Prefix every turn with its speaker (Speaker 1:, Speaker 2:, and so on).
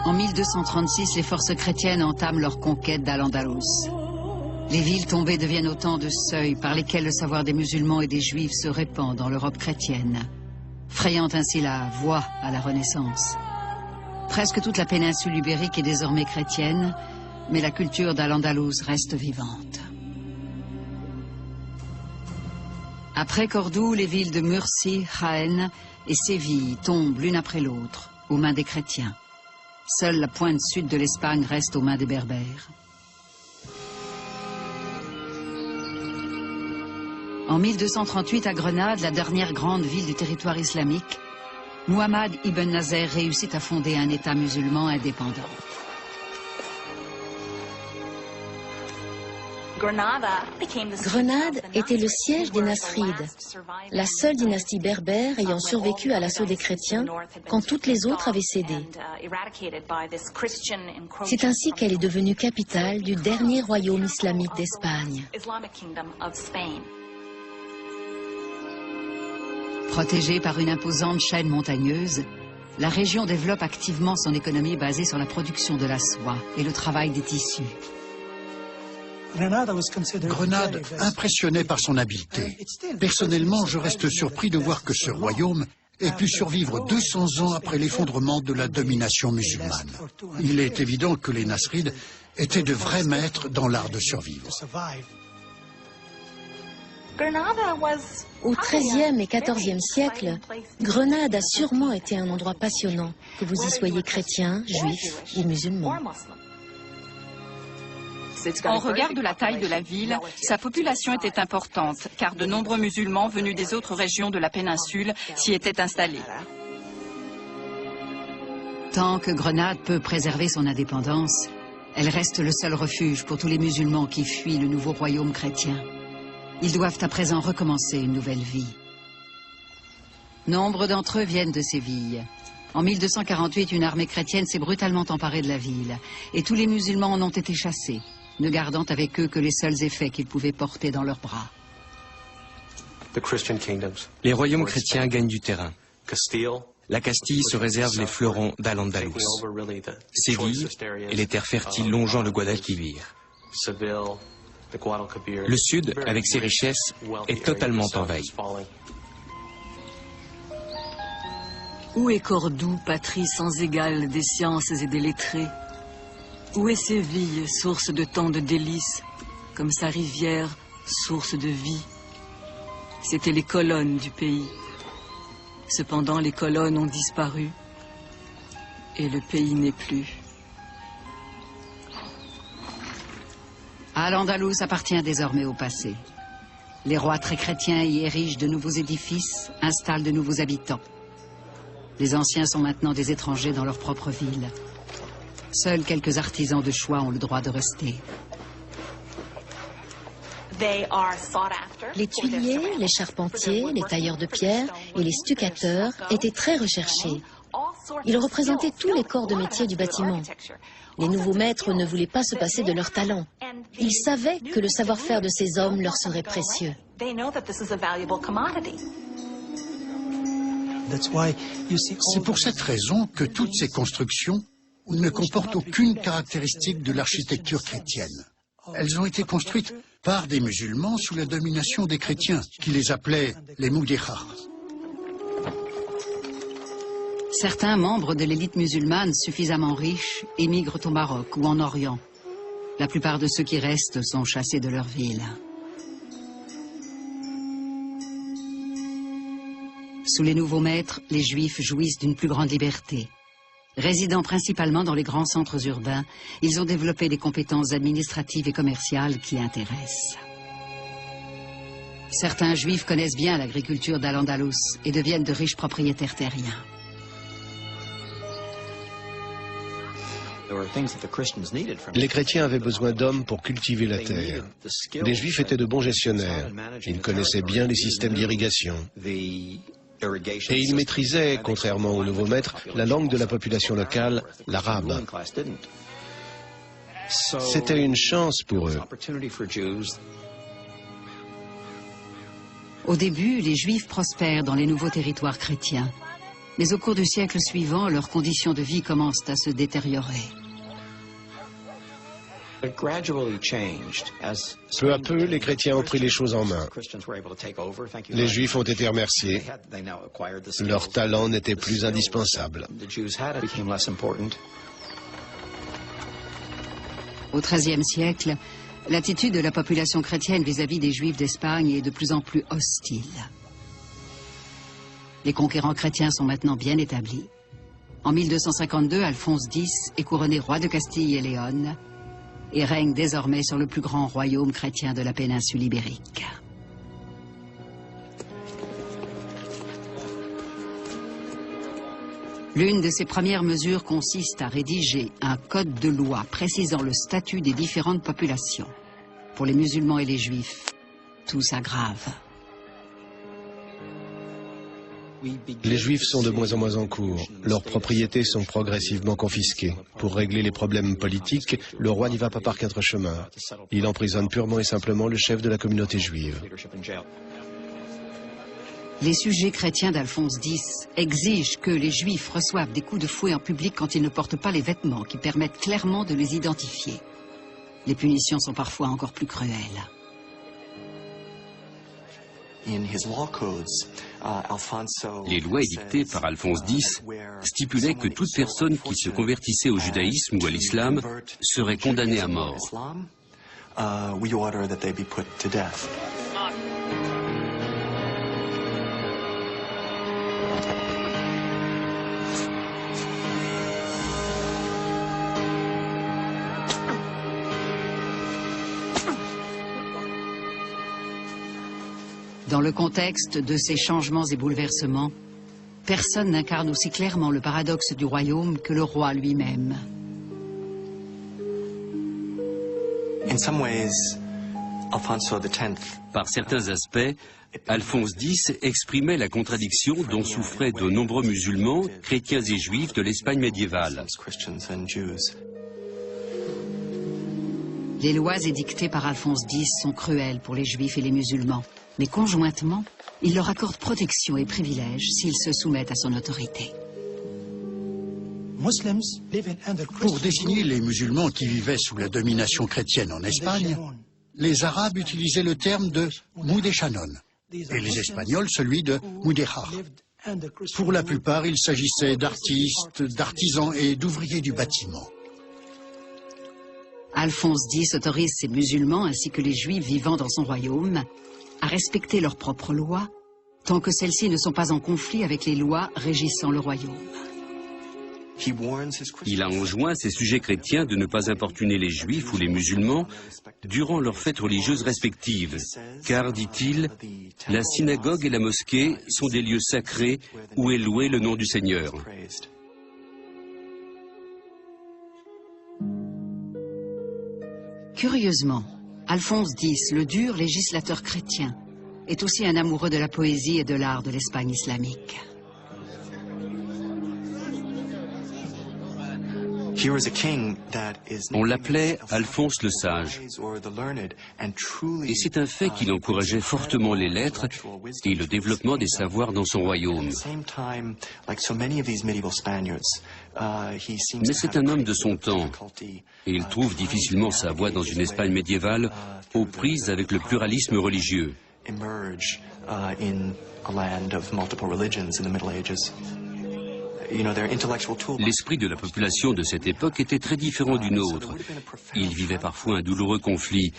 Speaker 1: En 1236, les forces chrétiennes entament leur conquête d'Al-Andalus. Les villes tombées deviennent autant de seuils par lesquels le savoir des musulmans et des juifs se répand dans l'Europe chrétienne, frayant ainsi la voie à la Renaissance. Presque toute la péninsule ibérique est désormais chrétienne, mais la culture d'Al-Andalus reste vivante. Après Cordoue, les villes de Murcie, Jaén et Séville tombent l'une après l'autre aux mains des chrétiens. Seule la pointe sud de l'Espagne reste aux mains des Berbères. En 1238, à Grenade, la dernière grande ville du territoire islamique, Muhammad ibn Nasser réussit à fonder un État musulman indépendant.
Speaker 2: Grenade était le siège des Nasrides, la seule dynastie berbère ayant survécu à l'assaut des chrétiens quand toutes les autres avaient cédé. C'est ainsi qu'elle est devenue capitale du dernier royaume islamique d'Espagne.
Speaker 1: Protégée par une imposante chaîne montagneuse, la région développe activement son économie basée sur la production de la soie et le travail des tissus.
Speaker 3: Grenade impressionnait par son habileté. Personnellement, je reste surpris de voir que ce royaume ait pu survivre 200 ans après l'effondrement de la domination musulmane. Il est évident que les Nasrides étaient de vrais maîtres dans l'art de survivre.
Speaker 2: Au XIIIe et XIVe siècle, Grenade a sûrement été un endroit passionnant, que vous y soyez chrétien, juif ou musulman.
Speaker 4: En regard de la taille de la ville, sa population était importante, car de nombreux musulmans venus des autres régions de la péninsule s'y étaient installés.
Speaker 1: Tant que Grenade peut préserver son indépendance, elle reste le seul refuge pour tous les musulmans qui fuient le nouveau royaume chrétien. Ils doivent à présent recommencer une nouvelle vie. Nombre d'entre eux viennent de Séville. En 1248, une armée chrétienne s'est brutalement emparée de la ville, et tous les musulmans en ont été chassés, ne gardant avec eux que les seuls effets qu'ils pouvaient porter dans leurs bras.
Speaker 5: Les royaumes chrétiens gagnent du terrain. La Castille se réserve les fleurons d'Al-Andalus. Séville et les terres fertiles longeant le Guadalquivir. Le sud, avec ses richesses, est totalement envahi.
Speaker 6: Où est Cordoue, patrie sans égale des sciences et des lettrés? Où est Séville, source de tant de délices, comme sa rivière, source de vie? C'étaient les colonnes du pays. Cependant, les colonnes ont disparu, et le pays n'est plus.
Speaker 1: Al-Andalus appartient désormais au passé. Les rois très chrétiens y érigent de nouveaux édifices, installent de nouveaux habitants. Les anciens sont maintenant des étrangers dans leur propre ville. Seuls quelques artisans de choix ont le droit de rester.
Speaker 2: Les tuiliers, les charpentiers, les tailleurs de pierre et les stucateurs étaient très recherchés. Ils représentaient tous les corps de métier du bâtiment. Les nouveaux maîtres ne voulaient pas se passer de leur talent. Ils savaient que le savoir-faire de ces hommes leur serait précieux.
Speaker 3: C'est pour cette raison que toutes ces constructions ne comportent aucune caractéristique de l'architecture chrétienne. Elles ont été construites par des musulmans sous la domination des chrétiens, qui les appelaient les Moudéhars.
Speaker 1: Certains membres de l'élite musulmane suffisamment riches émigrent au Maroc ou en Orient. La plupart de ceux qui restent sont chassés de leur ville. Sous les nouveaux maîtres, les Juifs jouissent d'une plus grande liberté. Résidant principalement dans les grands centres urbains, ils ont développé des compétences administratives et commerciales qui intéressent. Certains Juifs connaissent bien l'agriculture d'Al-Andalus et deviennent de riches propriétaires terriens.
Speaker 7: Les chrétiens avaient besoin d'hommes pour cultiver la terre. Les Juifs étaient de bons gestionnaires. Ils connaissaient bien les systèmes d'irrigation. Et ils maîtrisaient, contrairement aux nouveaux maîtres, la langue de la population locale, l'arabe. C'était une chance pour eux.
Speaker 1: Au début, les Juifs prospèrent dans les nouveaux territoires chrétiens. Mais au cours du siècle suivant, leurs conditions de vie commencent à se détériorer.
Speaker 7: Peu à peu, les chrétiens ont pris les choses en main. Les Juifs ont été remerciés. Leur talent n'était plus indispensable.
Speaker 1: Au XIIIe siècle, l'attitude de la population chrétienne vis-à-vis des Juifs d'Espagne est de plus en plus hostile. Les conquérants chrétiens sont maintenant bien établis. En 1252, Alphonse X est couronné roi de Castille et Léon et règne désormais sur le plus grand royaume chrétien de la péninsule ibérique. L'une de ses premières mesures consiste à rédiger un code de loi précisant le statut des différentes populations. Pour les musulmans et les juifs, tout s'aggrave.
Speaker 7: Les Juifs sont de moins en moins en cours. Leurs propriétés sont progressivement confisquées. Pour régler les problèmes politiques, le roi n'y va pas par quatre chemins. Il emprisonne purement et simplement le chef de la communauté juive.
Speaker 1: Les sujets chrétiens d'Alphonse X exigent que les Juifs reçoivent des coups de fouet en public quand ils ne portent pas les vêtements qui permettent clairement de les identifier. Les punitions sont parfois encore plus cruelles.
Speaker 8: Les lois édictées par Alphonse X stipulaient que toute personne qui se convertissait au judaïsme ou à l'islam serait condamnée à mort.
Speaker 1: Dans le contexte de ces changements et bouleversements, personne n'incarne aussi clairement le paradoxe du royaume que le roi lui-même.
Speaker 8: Par certains aspects, Alphonse X exprimait la contradiction dont souffraient de nombreux musulmans, chrétiens et juifs de l'Espagne médiévale.
Speaker 1: Les lois édictées par Alphonse X sont cruelles pour les juifs et les musulmans, mais conjointement, il leur accorde protection et privilèges s'ils se soumettent à son autorité.
Speaker 3: Pour désigner les musulmans qui vivaient sous la domination chrétienne en Espagne, les Arabes utilisaient le terme de Mudéchanon et les Espagnols celui de Mudéjar. Pour la plupart, il s'agissait d'artistes, d'artisans et d'ouvriers du bâtiment.
Speaker 1: Alphonse X autorise ces musulmans ainsi que les juifs vivant dans son royaume à respecter leurs propres lois tant que celles-ci ne sont pas en conflit avec les lois régissant le royaume.
Speaker 8: Il a enjoint ses sujets chrétiens de ne pas importuner les juifs ou les musulmans durant leurs fêtes religieuses respectives, car, dit-il, la synagogue et la mosquée sont des lieux sacrés où est loué le nom du Seigneur.
Speaker 1: Curieusement, Alphonse X, le dur législateur chrétien, est aussi un amoureux de la poésie et de l'art de l'Espagne islamique.
Speaker 8: On l'appelait Alphonse le Sage, et c'est un fait qu'il encourageait fortement les lettres et le développement des savoirs dans son royaume. Mais c'est un homme de son temps, et il trouve difficilement sa voie dans une Espagne médiévale aux prises avec le pluralisme religieux. L'esprit de la population de cette époque était très différent du nôtre. Il vivait parfois un douloureux conflit,